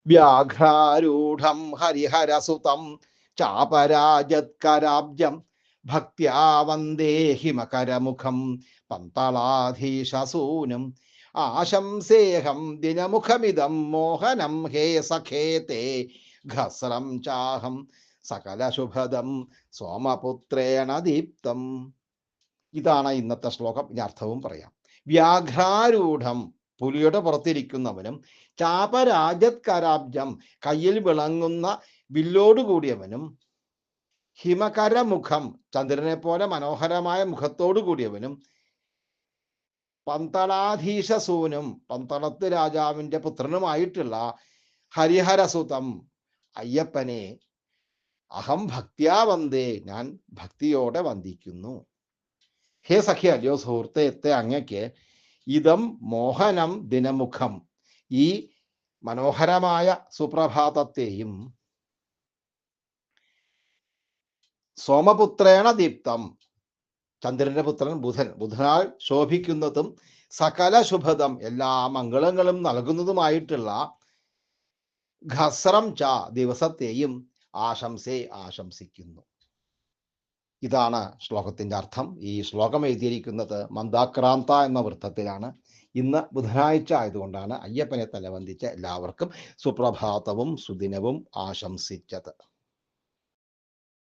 വ്യാഘ്രാരൂഢം ഹരിഹരസുതം ചാപരാജത്കരാബ്ജം ഭക്ത്യാ വന്ദേ ഹിമകരമുഖം പന്തളാധീശസൂനും ആശംസേഹം ദിനമുഖമിദം മോഹനം ഹേ സഖേ തേ ഘസ്രം ചാഹം സകലശുഭദം സോമപുത്രേണ ദീപ്തം. ഇതാണ് ഇന്നത്തെ ശ്ലോകം. ഇനി അർത്ഥവും പറയാം. വ്യാഘ്രാരൂഢം പുലിയുടെ പുറത്തിരിക്കുന്നവനും ചാപരാജത്കരാബ്ജം കയ്യിൽ വിളങ്ങുന്ന വില്ലോട് കൂടിയവനും ഹിമകരമുഖം ചന്ദ്രനെ പോലെ മനോഹരമായ മുഖത്തോടു കൂടിയവനും പന്തളാധീശസൂനും പന്തളത്ത് രാജാവിൻ്റെ പുത്രനുമായിട്ടുള്ള ഹരിഹരസുതം അയ്യപ്പനെ അഹം ഭക്ത്യാ വന്ദേ ഞാൻ ഭക്തിയോടെ വന്ദിക്കുന്നു. ഹേ സഖി, അല്ലയോ സുഹൃത്തെ, അങ്ങയ്ക്ക് ഇതം മോഹനം ദിനമുഖം ഈ മനോഹരമായ സുപ്രഭാതത്തെയും സോമപുത്രേണ ദീപ്തം ചന്ദ്രന്റെ പുത്രൻ ബുധനാൽ ശോഭിക്കുന്നതും സകല ശുഭദം എല്ലാ മംഗളങ്ങളും നൽകുന്നതുമായിട്ടുള്ള ഘസ്രം ച ദിവസത്തെയും ആശംസിക്കുന്നു. ഇതാണ് ശ്ലോകത്തിൻ്റെ അർത്ഥം. ഈ ശ്ലോകം എഴുതിയിരിക്കുന്നത് മന്ദാക്രാന്ത എന്ന വൃത്തത്തിലാണ്. ഇന്ന് ബുധനാഴ്ച ആയതുകൊണ്ടാണ് അയ്യപ്പനെ തലവന്ദിച്ച എല്ലാവർക്കും സുപ്രഭാതവും സുദിനവും ആശംസിച്ചത്.